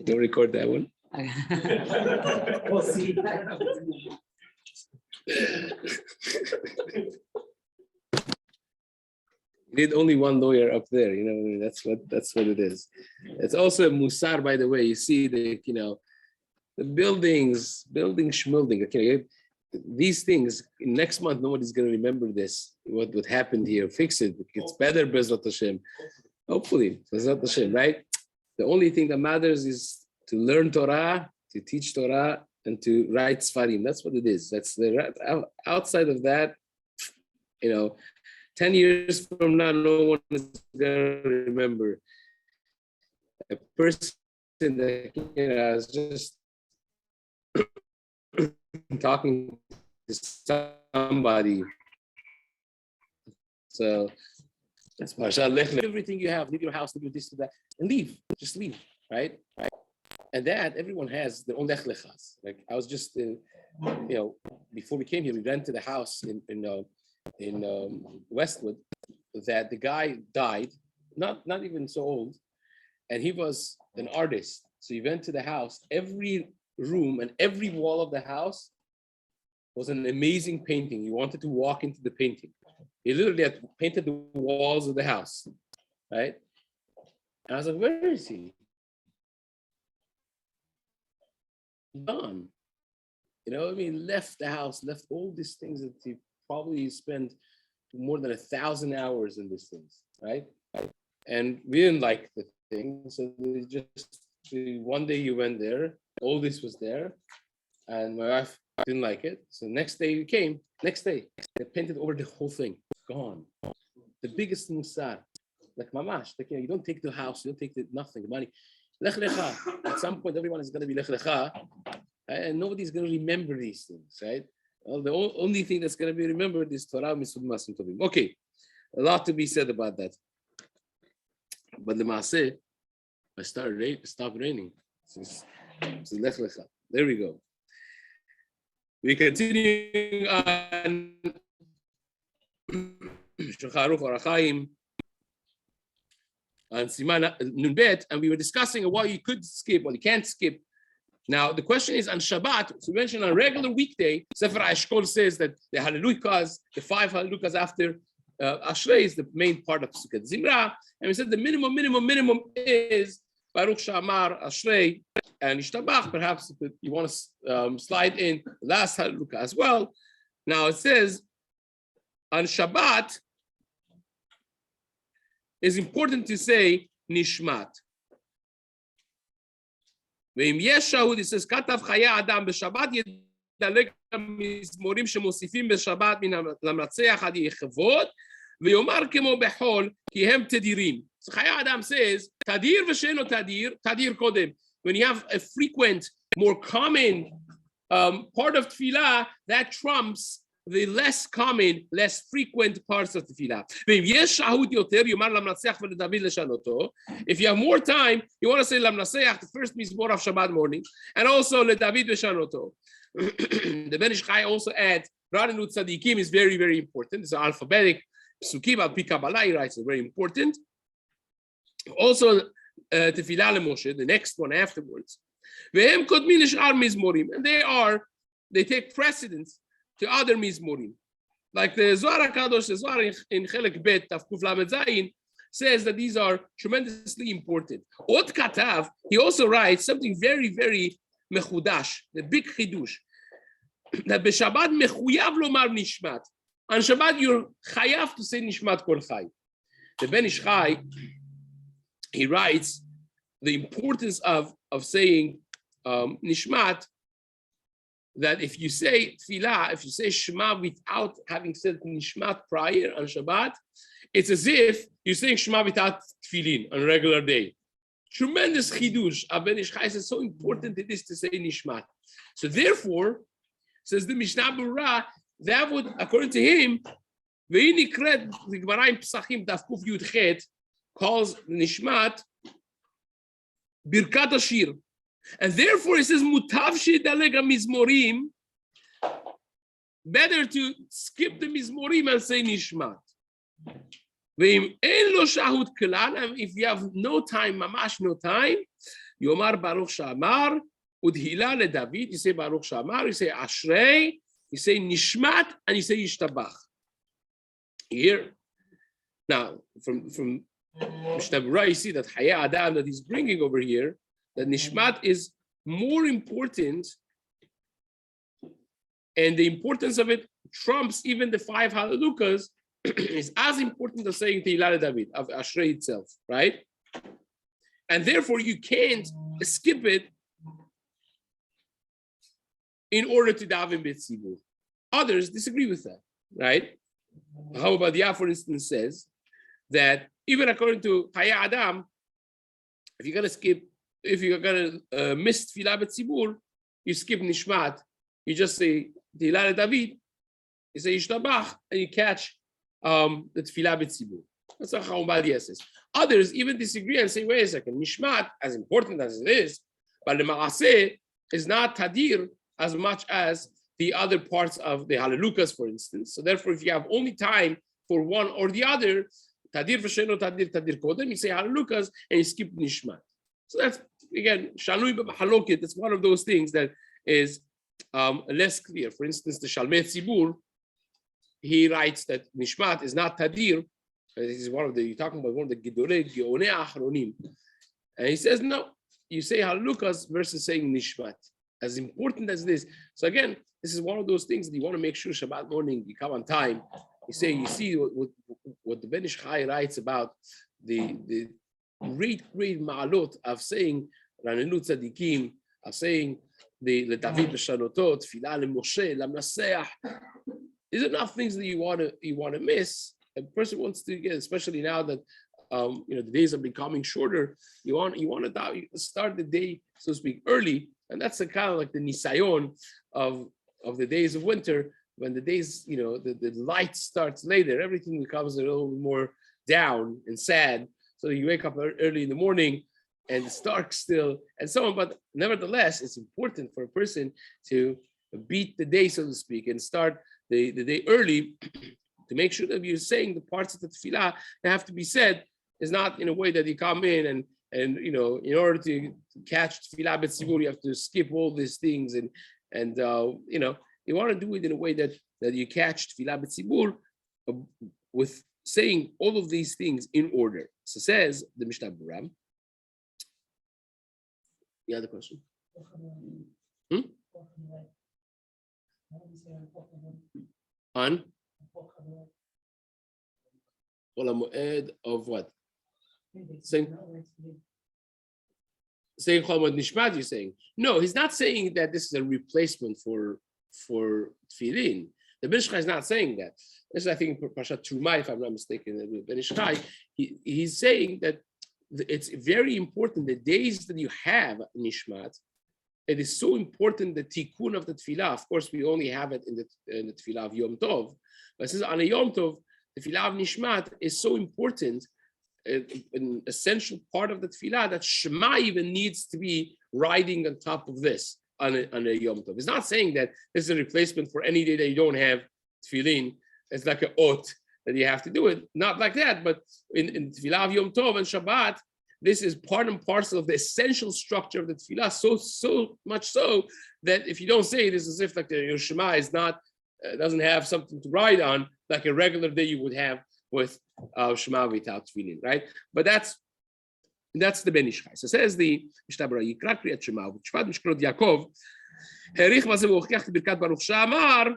Don't record that one. We'll see. You need only one lawyer up there, you know. That's what it is. It's also a musar, by the way. You see the the building schmulding. Okay, these things next month nobody's going to remember this. What happened here? Fix it. It's better, Bezrat Hashem. Hopefully, Bezrat Hashem, right? The only thing that matters is to learn Torah, to teach Torah, and to write Sfarim. That's what it is. That's the outside of that, 10 years from now, no one is going to remember a person that is just talking to somebody. So that's everything you have, leave your house, leave your this to that, and leave. Just leave, right? And that everyone has their own lech lechas. Like I was just, before we came here, we rented a house in Westwood. That the guy died, not even so old, and he was an artist. So he went to the house. Every room and every wall of the house was an amazing painting. He wanted to walk into the painting. He literally had painted the walls of the house, right? And I was like, where is he? Gone. Left the house, left all these things that he probably spent more than 1,000 hours in these things, right? And we didn't like the thing. So we just, one day he went there, all this was there, and my wife didn't like it. So next day he came, they painted over the whole thing. Gone. The biggest musar. Like mamash, you don't take the house, you don't take nothing, the money. Lech lecha. At some point, everyone is going to be lech lecha, and nobody's going to remember these things, right? Well, the only thing that's going to be remembered is Torah Misud Masim Tovim. Okay, a lot to be said about that. But the Maaseh, it stopped raining. So lech lecha. There we go. We continue on Shulchan Aruch Orach Chaim and Siman Nun Bet, and we were discussing what you could skip, what you can't skip. Now, the question is on Shabbat, so we mentioned on a regular weekday, Sefer HaEshkol says that the Hallelujahs, the 5 Hallelujahs after Ashrei is the main part of Sukkot Zimra, and we said the minimum is Baruch Shamar, Ashrei, and Ishtabach. Perhaps if you want to slide in the last Hallelujah as well. Now it says on Shabbat, it's important to say Nishmat. ואם יש שהות, it says, כתב חיי אדם בשבת ידלג המזמורים שמוסיפים בשבת מן למנצח עד יחבוד, ויאמר כמו בחול, כי הם תדירים. So חיי אדם says, תדיר ושאינו תדיר, תדיר קודם. When you have a frequent, more common part of tefillah, that trumps the less common, less frequent parts of tefillah. If you have more time, you want to say Lamnaseach, the first mizmor of Shabbat morning, and also LeDavid v'shanoto. The Ben Ish Chai also adds, Ranenut Tzadikim is very, very important. It's an alphabetic psukim, al pi Kabbalah, he writes, it's very important. Also, Tefillah LeMoshe, the next one afterwards. Ve'hem kodmin l'shar mizmorim, and they take precedence to other mizmorim. Like the Zohar HaKadosh, the Zohar in Chelek Bet, Tafkuf Lamed Zayin, says that these are tremendously important. Ot Katav, he also writes something very, very mechudash, the big chidush, that b'Shabbat mechuyav lomar nishmat. On Shabbat, you're chayav to say nishmat kol chai. The Ben Ish Chai, he writes the importance of saying nishmat, that if you say tefillah, if you say Shema without having said nishmat prior on Shabbat, it's as if you're saying Shema without tefillin on a regular day. Tremendous chidush. Ben Ish Chai says so important it is to say nishmat. So therefore, says the Mishna Berurah, that would, according to him, the Gemara in Pesachim Daf Kuf Yud Chet calls nishmat birkat ashir. And therefore, it says, Mutav shedalega mizmorim, better to skip the mizmorim and say nishmat. If you have no time, mamash no time, Yomar Baruch Shamar, Udhila le David, you say Baruch Shamar, you say Ashrei, you say Nishmat, and you say Yishtabach. Here, now, from Mishna Berurah, you see that Hayeh Adam that he's bringing over here, that Nishmat is more important, and the importance of it trumps even the 5 Hallelujahs, is as important as saying Tehillah le David, of Ashrei itself, right? And therefore, you can't skip it in order to daven b'tzibur. Others disagree with that, right? How about Yah, for instance, says that even according to Hayeh Adam, if you're gonna miss Tfilah b'tzibur, you skip Nishmat, you just say Tehillah le David, you say Yishtabach, and you catch the Tfilah b'tzibur. That's what Chaumadia says. Others even disagree and say, wait a second, Nishmat, as important as it is, but the Ma'aseh is not Tadir as much as the other parts of the Hallelujahs, for instance. So therefore, if you have only time for one or the other, Tadir v'sheno Tadir, Tadir Kodem, you say Hallelujahs and you skip Nishmat. So that's, again, Shalui b'Halokit, it's one of those things that is less clear. For instance, the Shalmei Tzibur, he writes that Nishmat is not Tadir. This is you're talking about one of the Gidolei Geonei Achronim. And he says, no, you say Hallelujahs versus saying Nishmat. As important as this. So again, this is one of those things that you want to make sure Shabbat morning you come on time. You see what the Ben Ish Chai writes about the great ma'alot of saying Ranenut Tzadikim, of saying the David B'Shanotot, Tfilah LeMoshe, Lamnaseach. There's enough things that you want to miss. A person wants to get, especially now that the days are becoming shorter. You want to start the day, so to speak, early, and that's the kind of like the nisayon of the days of winter, when the days, the light starts later. Everything becomes a little more down and sad. So you wake up early in the morning, and it's dark still, and so on. But nevertheless, it's important for a person to beat the day, so to speak, and start the day early. To make sure that you're saying the parts of the tefillah that have to be said is not in a way that you come in and in order to catch tefillah b'tzibur, you have to skip all these things and you want to do it in a way that you catch tefillah b'tzibur with saying all of these things in order. So says the Mishna Berurah. The other question? On? Of what? Saying Chol Moed Nishmat, you're saying? No, he's not saying that this is a replacement for tefillin. The Ben Ish Chai is not saying that. This is, I think, Parashat Truma, if I'm not mistaken. The Ben Ish Chai, he's saying that it's very important the days that you have Nishmat. It is so important the tikkun of the tefillah. Of course, we only have it in the tefillah of Yom Tov. But it says on a Yom Tov, the tefillah of Nishmat is so important, an essential part of the tefillah, that Shema even needs to be riding on top of this on a Yom Tov. It's not saying that this is a replacement for any day that you don't have tefillin. It's like an ot that you have to do it. Not like that, but in tefillah of Yom Tov and Shabbat, this is part and parcel of the essential structure of the tefillah, so much so that if you don't say it, it's as if like your Shema is not, doesn't have something to ride on like a regular day you would have with Shema without tefillin, right? But that's the Ben Ish Chai. So says the Mishna Berurah, Yikra Kriyat Shema, Shvat Mishkrot Yaakov, Herich Mazeh V'Ochiach Birkat Baruch Shamar,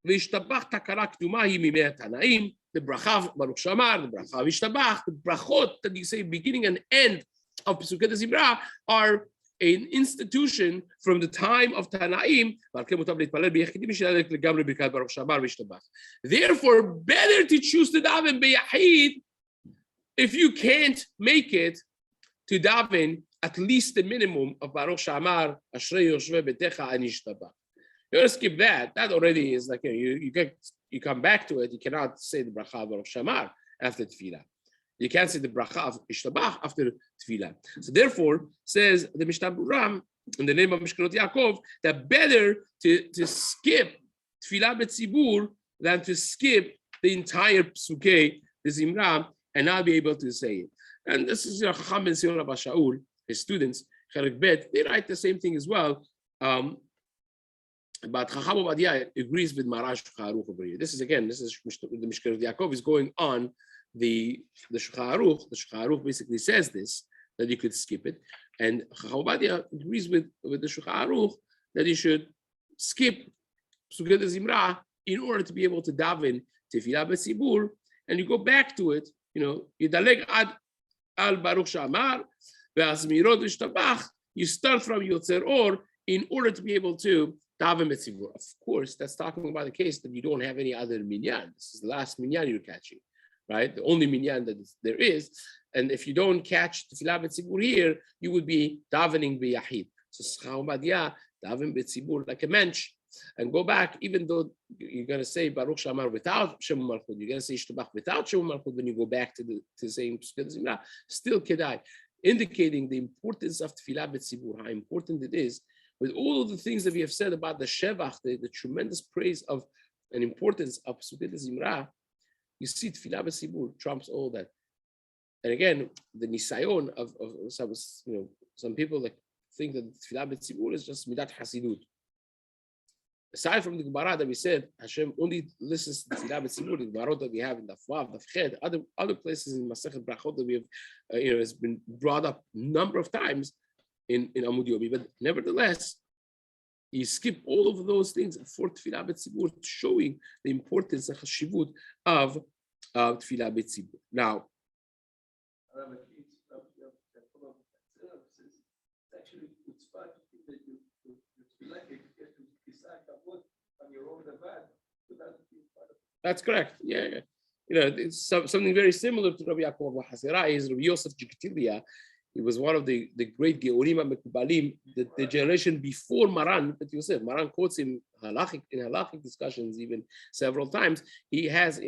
V'Yishtabach Takara K'duma Hi Mimei HaTanaim. The bracha Baruch Shamar, the bracha V'Yishtabach, the brachot that you say beginning and end of Pesukei Zimra are an institution from the time of Tanaim. Therefore, better to choose to daven b'yachid if you can't make it to daven at least the minimum of Baruch Shamar, Ashrei Yoshvei Betecha and Yishtabach. You want to skip that. That already is like you come back to it. You cannot say the bracha Baruch Shamar after tefillah. You can't say the bracha of Ishtabach after tefillah. So therefore, says the Mishna Berurah in the name of Mishkrot Yaakov, that better to skip tefillah b'tzibur than to skip the entire Pesukei Zimra and not be able to say it. And this is Chacham Ben Sion Rabbi Shaul, his students, Chelik Bet, they write the same thing as well. But Chacham Obadiah agrees with Maran Shulchan Aruch over here. This is the Mishkeret Yaakov is going on the Shulchan Aruch. The Shulchan Aruch basically says this, that you could skip it. And Chacham Obadiah agrees with the Shulchan Aruch that you should skip Sugyat Zimra in order to be able to daven Tefillah B'tzibur, and you go back to it, Yidaleg ad al Baruch Sha'amar, ve'azmirot v'shtabach, you start from Yotzer Or in order to be able to daven B'tzibur. Of course, that's talking about the case that you don't have any other minyan. This is the last minyan you're catching, right? The only minyan that there is. And if you don't catch Tefillah B'tzibur here, you would be davening B'yahid. So Chacham Obadiah, daven B'tzibur like a mensch, and go back, even though you're going to say Baruch Shamar without Shemu Malchut, you're going to say Shtabach without Shemu Malchut when you go back to saying Zimra, still Kedai, indicating the importance of Tefillah B'tzibur, how important it is, with all of the things that we have said about the Shevach, the tremendous praise of and importance of Sugyat Zimra. You see Tefillah B'tzibur trumps all that. And again, the Nisayon of some people like think that Tefillah B'tzibur is just Midat Hasidut. Aside from the Gemara that we said, Hashem only listens to Tefillah B'tzibur, the Gemara that we have in the Vav, the Ched, other places in Masechet Brachot that we have, has been brought up a number of times in Amud Yomi. But nevertheless, you skip all of those things for Tefillah B'tzibur, showing the importance and chashivut of Tefillah B'tzibur. Now, that's correct. Yeah. It's something very similar to Rabbi Yaakov Hasira is Rabbi Yosef Jiktilia. He was one of the great Georim Mekubalim, the generation before Maran, that Yosef. Maran quotes him in halachic discussions even several times. He has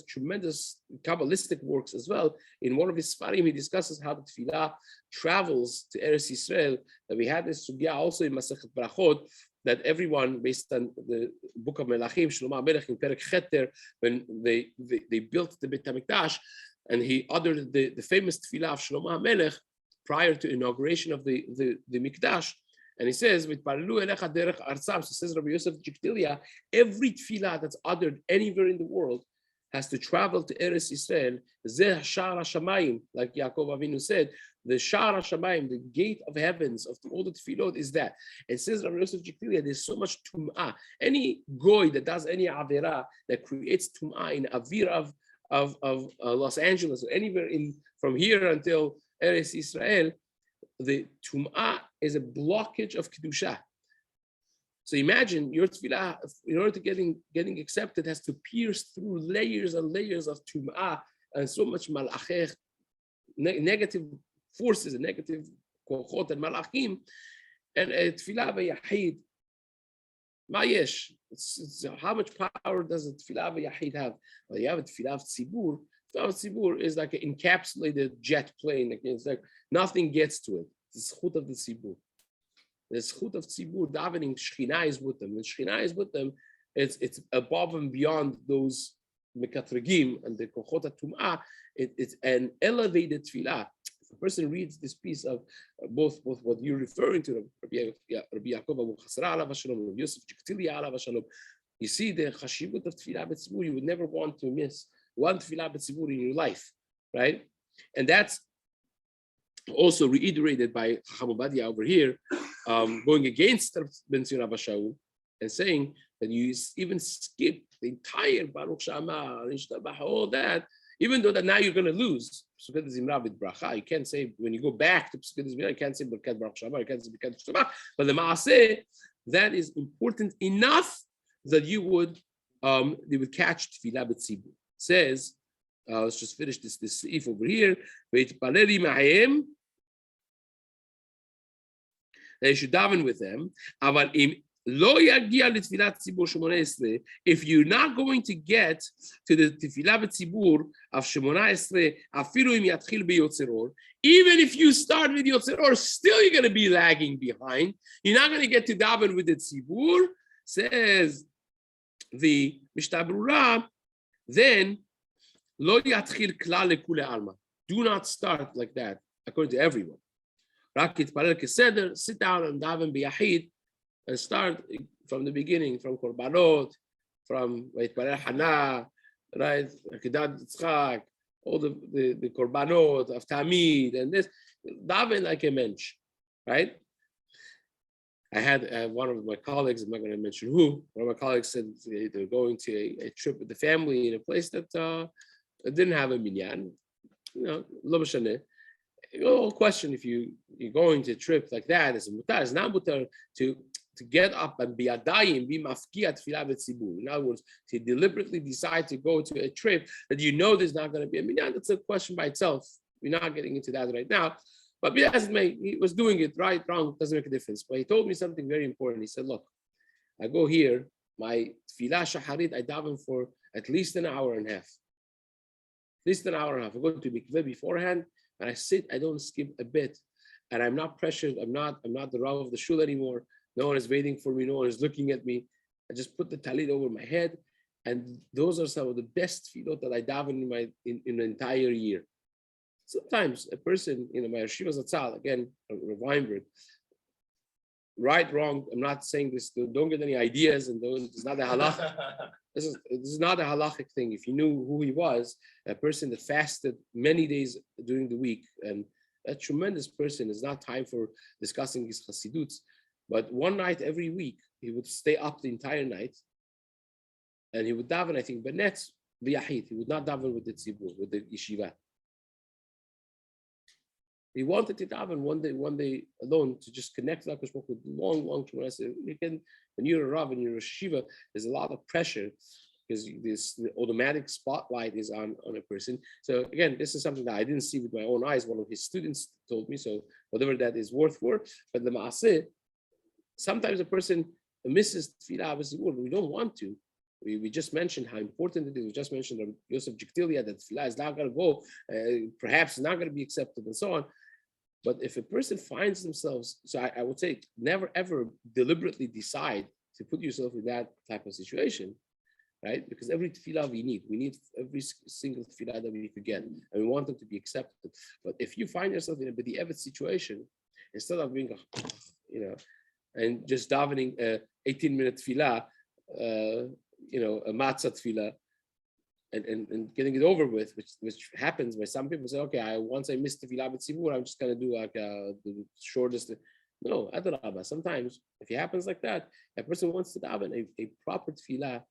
tremendous Kabbalistic works as well. In one of his Sfarim, he discusses how the Tefillah travels to Eretz Yisrael. That we had this sugya also in Masechet Brachot, that everyone, based on the book of Melachim, Shlomo Melech in Perek Cheter, when they built the Beit HaMikdash, and he uttered the famous tefillah of Shlomo Melech prior to inauguration of the Mikdash, and he says, "V'tpalelu elecha derech artzam." So says Rabbi Yosef Jiktilia, every tefillah that's uttered anywhere in the world has to travel to Eretz Yisrael. Zeh Sha'ar HaShamayim, like Yaakov Avinu said, the Sha'ar HaShamayim, the gate of heavens of all the tefillot is that. It says Rabbi Yosef Jiktilia, there's so much tum'ah. Any goy that does any avera that creates tum'ah in avir of Los Angeles or anywhere from here until Eretz Yisrael, the tum'ah is a blockage of kedusha. So imagine your tefillah, in order to getting accepted, has to pierce through layers and layers of tum'ah and so much malachech, negative forces and negative kochot and malachim, and a tefillah v'yahid. Ma'yesh, how much power does a tefillah v'yahid have? Well, you have a tefillah of tzibur. Tefillah of tzibur is like an encapsulated jet plane. It's like nothing gets to it. It's the zchut of the tzibur. The zchut of tzibur, davening, Shekhinah is with them. When Shekhinah is with them, it's above and beyond those mekatragim and the kochot tum'ah. It's an elevated tefillah. If a person reads this piece of both what you're referring to, Rabbi Yaakov Abu Chasra alav hashalom, Rabbi Yosef Jiktilia alav hashalom, you see the chashivut of tefillah b'tzibur. You would never want to miss one tefillah b'tzibur in your life, right? And that's also reiterated by Chacham Obadiah over here, going against Ben Zion Abba Shaul and saying that you even skip the entire Baruch Shamar, all that, even though that now you're going to lose Sugyat Zimra with bracha. You can't say, when you go back to Sugyat Zimra, you can't say Berkat Baruch Shamar, you can't say Berkat Shabbat, but the Maaseh, that is important enough that you would catch Tefillah B'tzibur. Says, let's just finish this Seif over here. That you should daven with them. If you're not going to get to the Tefillah B'tzibur of Shemona Esrei, even if you start with Yotzer Or, still you're going to be lagging behind. You're not going to get to daven with the Tzibur, says the Mishna Berurah. Then Lo yatchil klal lekule alma. Do not start like that, according to everyone. Rak yitpalel keseder, sit down and daven biyachid, and start from the beginning, from korbanot, from yitpalel hana, right? Akedat Yitzchak, all the korbanot of Tamid, and this, daven like a mensch, right? I had one of my colleagues, I'm not going to mention who, one of my colleagues said they're going to a trip with the family in a place that didn't have a minyan. You know, lo b'shaneh. You'll question if you're going to a trip like that, is mutar, it's not mutar to get up and be adayim, be mafkiat tefillah b'tzibur. In other words, to deliberately decide to go to a trip that you know there's not going to be a minyan. That's a question by itself. We're not getting into that right now. But as it may, he was doing it right, wrong, doesn't make a difference. But he told me something very important. He said, look, I go here, my tefillah shaharit, I daven for at least an hour and a half. At least an hour and a half. I go to mikveh beforehand, and I sit, I don't skip a bit. And I'm not pressured, I'm not the rav of the shul anymore. No one is waiting for me, no one is looking at me. I just put the talit over my head. And those are some of the best tefillot that I daven in an entire year. Sometimes a person, my yeshiva zatzal, again, Weinberg, right, wrong, I'm not saying this, don't get any ideas, and it's not a halach. This is not a halachic thing. If you knew who he was, a person that fasted many days during the week, and a tremendous person, is not time for discussing his chasiduts, but one night every week, he would stay up the entire night, and he would daven, I think, benetz v'yachid. He would not daven with the tzibur, with the yeshiva. He wanted to daven one day alone, to just connect to HaKadosh Baruch Hu with long you can, when you're a Rav and you're a Shiva, there's a lot of pressure because the automatic spotlight is on a person. So again, this is something that I didn't see with my own eyes. One of his students told me, so whatever that is worth for. But the Maaseh, sometimes a person misses Tefillah B'Zibur, but we don't want to. We just mentioned how important it is. We just mentioned Yosef Jiktilia that Tefillah is not going to go, perhaps not going to be accepted, and so on. But if a person finds themselves, so I would say, never ever deliberately decide to put yourself in that type of situation, right? Because every tefillah we need every single tefillah that we could get, and we want them to be accepted. But if you find yourself in a b'di'evet situation, instead of being, and just davening 18-minute tefillah, a matzah tefillah, and getting it over with, which happens by some people say, okay, once I missed the tefillah b'tzibur, I'm just gonna do like the shortest. No, adarabah. Sometimes if it happens like that, a person wants to daven a proper tefillah,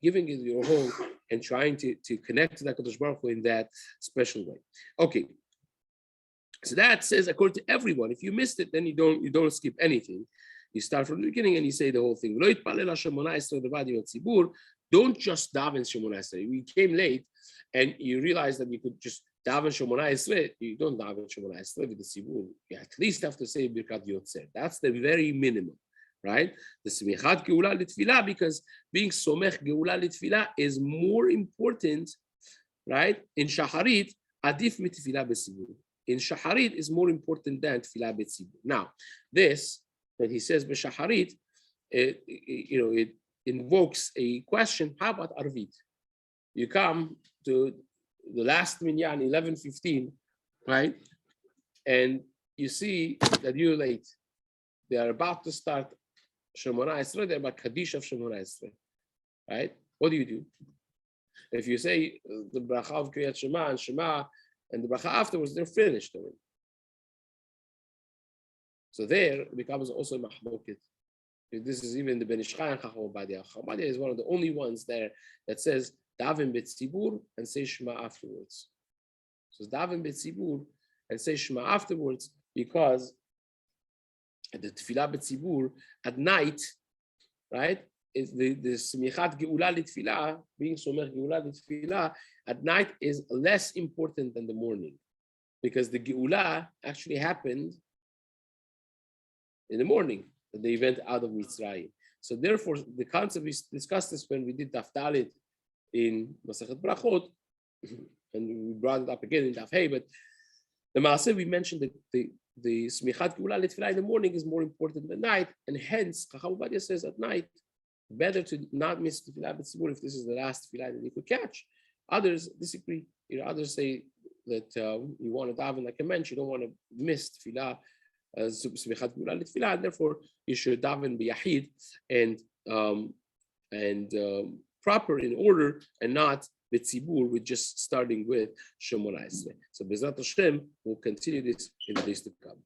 giving it your whole and trying to connect to the HaKadosh Baruch Hu in that special way. Okay, so that says according to everyone. If you missed it, then you don't skip anything. You start from the beginning and you say the whole thing. Don't just daven Shemona Esrei. We came late, and you realize that you could just daven Shemona Esrei. You don't daven Shemona Esrei with the Tzibur. You at least have to say Birkat Yotzer. That's the very minimum, right? The Smichat Geula L'Tfilah, because being Somech Geula L'Tfilah is more important, right? In Shaharit, Adif Mitfilah B'Tzibur. In Shaharit is more important than Tfilah B'Tzibur. Now, this that he says B'Shaharit, it invokes a question. How about Arvit? You come to the last minyan, 11:15, right? And you see that you're late. They are about to start Shemona Esrei. They're about Kaddish of Shemona Esrei, right? What do? If you say the bracha of Kriyat Shema and the bracha afterwards, they're finished already. So there it becomes also mahloket. This is even the Ben Ish Chai and Chacham Obadia. Obadia is one of the only ones there that says daven b'tzibur and say Shema afterwards. So daven b'tzibur and say Shema afterwards because the tefillah b'tzibur at night, right, is the smichat geula l'tefillah, being somech geula l'tefillah at night is less important than the morning, because the geula actually happened in the morning, the event out of Mitzrayim. So therefore, the concept, we discussed this when we did Daf Dalet in Masechet Brachot, and we brought it up again in Daf Hey, but the Maaseh, we mentioned that the Smichat Geula L'Tfilah in the morning is more important than night, and hence, Chacham Obadia says at night, better to not miss the Tefillah B'Tzibur if this is the last Tefillah that you could catch. Others disagree. Others say that you want to daven, like I mentioned, you don't want to miss tefillah, and therefore you should daven biyahid and proper in order, and not b'tzibur, with just starting with Shemona Esrei. So Bezrat Hashem, we'll continue this in the days to come.